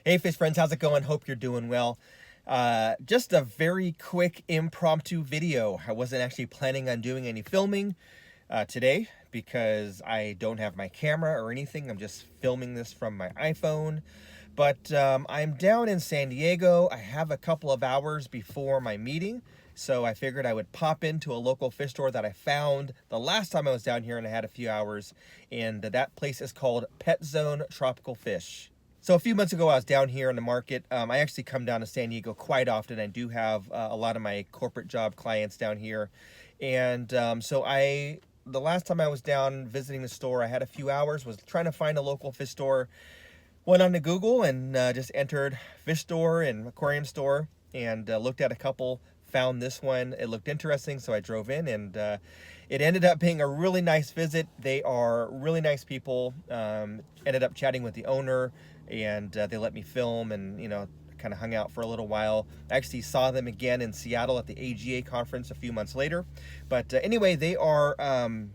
Hey fish friends, how's it going? Hope you're doing well. Just a very quick impromptu video. I wasn't actually planning on doing any filming today because I don't have my camera or anything. I'm just filming this from my iPhone. But I'm down in San Diego. I have a couple of hours before my meeting, so I figured I would pop into a local fish store that I found the last time I was down here, and I had a few hours, and that place is called Petzone Tropical Fish. So a few months ago, I was down here in the market. I actually come down to San Diego quite often. I do have a lot of my corporate job clients down here. And the last time I was down visiting the store, I had a few hours, was trying to find a local fish store. Went on to Google and just entered fish store and aquarium store and looked at a couple, found this one. It looked interesting, so I drove in, and it ended up being a really nice visit. They are really nice people. Ended up chatting with the owner, and they let me film and, kind of hung out for a little while. I actually saw them again in Seattle at the AGA conference a few months later. But anyway, they are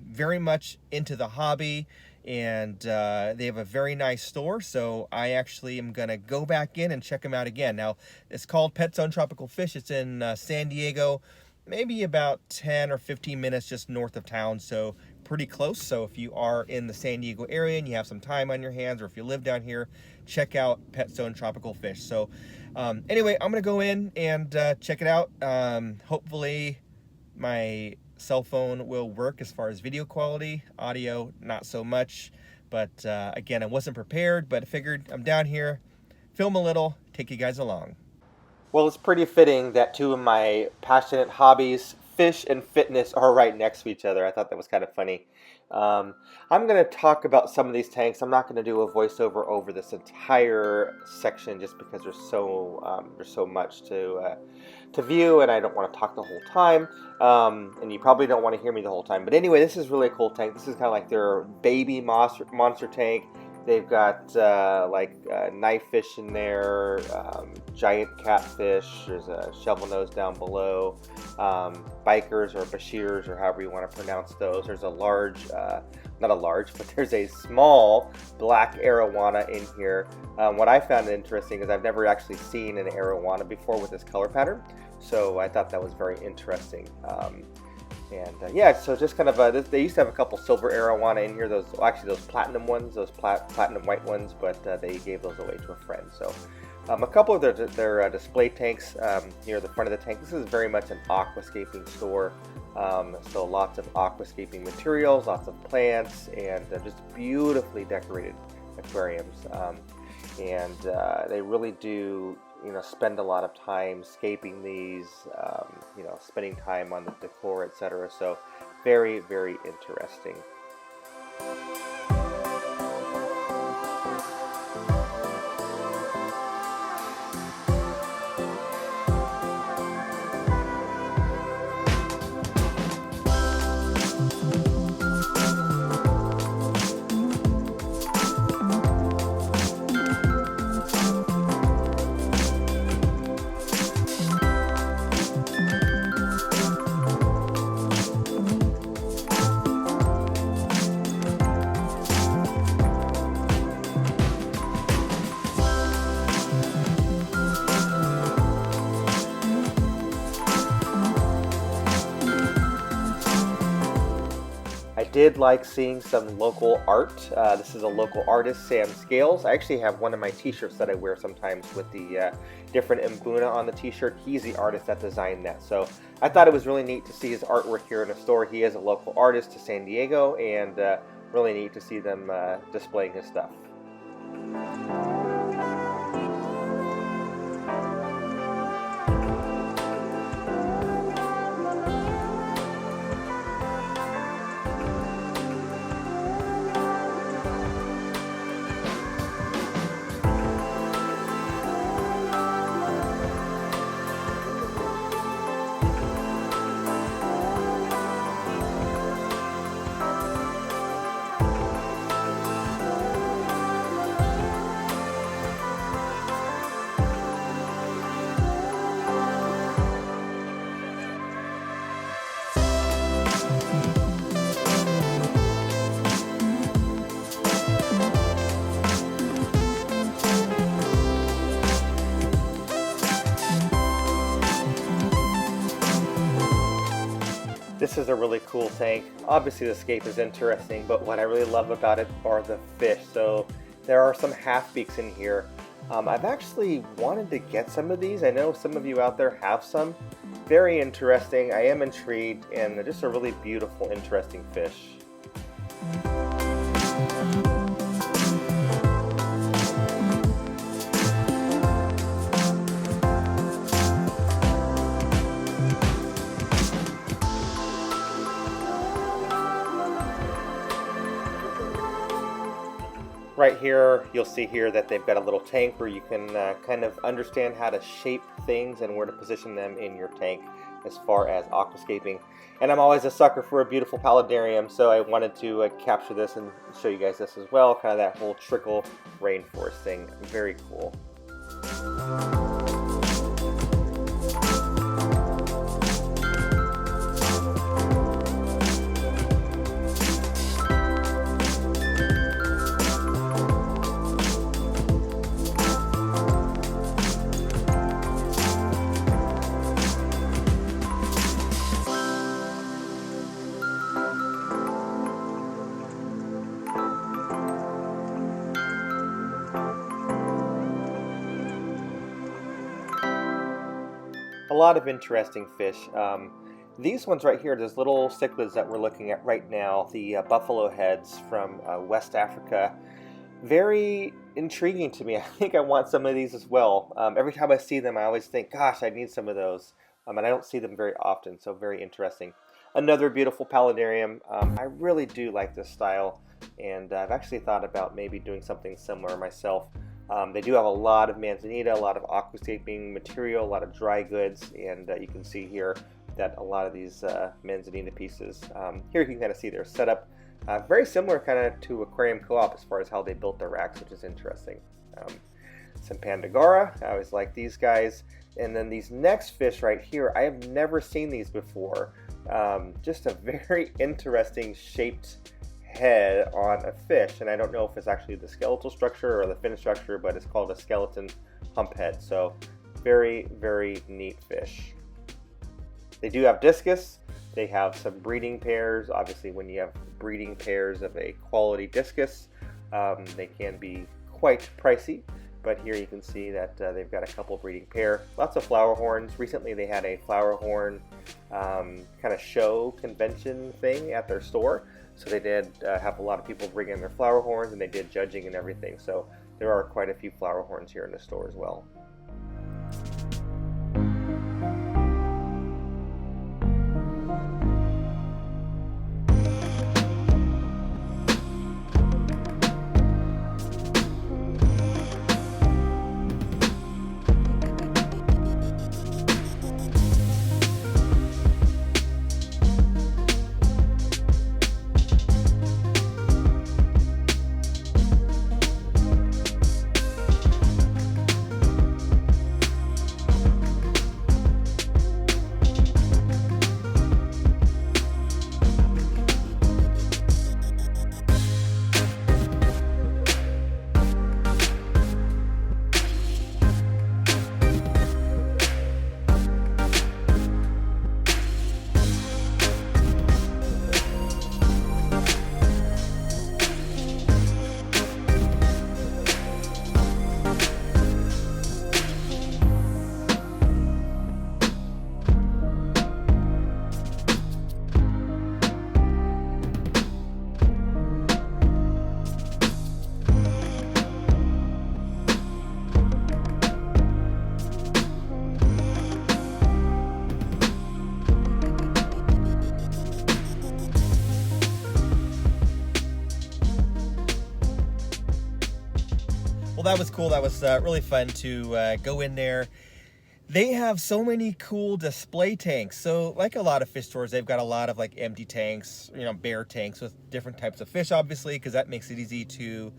very much into the hobby, and they have a very nice store, so I actually am going to go back in and check them out again. Now, it's called Petzone Tropical Fish. It's in San Diego, maybe about 10 or 15 minutes just north of town, so pretty close. So if you are in the San Diego area and you have some time on your hands, or if you live down here, check out Petzone Tropical Fish. So anyway, I'm going to go in and check it out. Hopefully my cell phone will work as far as video quality. Audio, not so much. But again, I wasn't prepared, but I figured I'm down here, film a little, take you guys along. Well, it's pretty fitting that two of my passionate hobbies, fish and fitness, are right next to each other. I thought that was kind of funny. I'm going to talk about some of these tanks. I'm not going to do a voiceover over this entire section just because there's so much to view, and I don't want to talk the whole time. And you probably don't want to hear me the whole time. But anyway, this is really a cool tank. This is kind of like their baby monster tank. They've got knife fish in there, giant catfish. There's a shovel nose down below, bikers or bashirs, or however you want to pronounce those. There's a large, not a large, but there's a small black arowana in here. What I found interesting is I've never actually seen an arowana before with this color pattern, so I thought that was very interesting. Yeah, so just kind of, they used to have a couple silver arowana in here, those platinum ones, those platinum white ones, but they gave those away to a friend. So a couple of their display tanks near the front of the tank. This is very much an aquascaping store, so lots of aquascaping materials, lots of plants, and just beautifully decorated aquariums. They really do spend a lot of time scaping these, spending time on the decor, etc. So very, very interesting. I did like seeing some local art. This is a local artist, Sam Scales. I actually have one of my t-shirts that I wear sometimes with the different Mbuna on the t-shirt. He's the artist that designed that. So I thought it was really neat to see his artwork here in the store. He is a local artist to San Diego, and really neat to see them displaying his stuff. This is a really cool tank. Obviously the scape is interesting, but what I really love about it are the fish. So there are some half-beaks in here. I've actually wanted to get some of these. I know some of you out there have some. Very interesting. I am intrigued, and they're just a really beautiful, interesting fish. Right here, you'll see here that they've got a little tank where you can kind of understand how to shape things and where to position them in your tank as far as aquascaping. And I'm always a sucker for a beautiful paludarium, so I wanted to capture this and show you guys this as well, kind of that whole trickle rainforest thing. Very cool. A lot of interesting fish. These ones right here, those little cichlids that we're looking at right now, the buffalo heads from West Africa, very intriguing to me. I think I want some of these as well. Every time I see them, I always think, gosh, I need some of those. And I don't see them very often, so very interesting. Another beautiful paludarium. I really do like this style, and I've actually thought about maybe doing something similar myself. They do have a lot of manzanita, a lot of aquascaping material, a lot of dry goods, and you can see here that a lot of these manzanita pieces, here you can kind of see their setup. Very similar kind of to Aquarium Co-op as far as how they built their racks, which is interesting. Some Pandagora, I always like these guys. And then these next fish right here, I have never seen these before. Just a very interesting shaped head on a fish, and I don't know if it's actually the skeletal structure or the fin structure, but it's called a skeleton hump head. So very, very neat fish. They do have discus. They have some breeding pairs. Obviously, when you have breeding pairs of a quality discus, they can be quite pricey. But here you can see that they've got a couple breeding pair. Lots of flower horns. Recently they had a flower horn kind of show convention thing at their store. So they did have a lot of people bring in their flower horns, and they did judging and everything. So there are quite a few flower horns here in the store as well. Well, that was cool. That was really fun to go in there. They have so many cool display tanks. So like a lot of fish stores, they've got a lot of like empty tanks, you know, bare tanks with different types of fish, obviously, because that makes it easy to,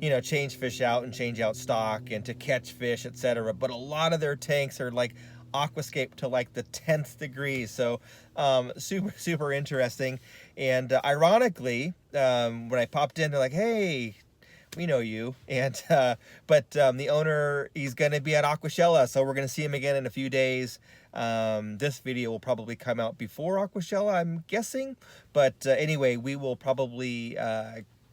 you know, change fish out and change out stock and to catch fish, etc. But a lot of their tanks are like aquascape to like the 10th degree. So super interesting. And ironically, when I popped in, they're like, hey, we know you. And but the owner, he's going to be at Aquashella, so we're going to see him again in a few days. This video will probably come out before Aquashella, I'm guessing. But anyway, we will probably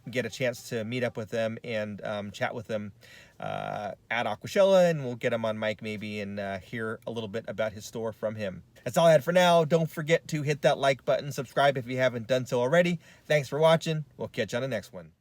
get a chance to meet up with them and chat with them at Aquashella, and we'll get him on mic maybe and hear a little bit about his store from him. That's all I had for now. Don't forget to hit that like button, subscribe if you haven't done so already. Thanks for watching. We'll catch you on the next one.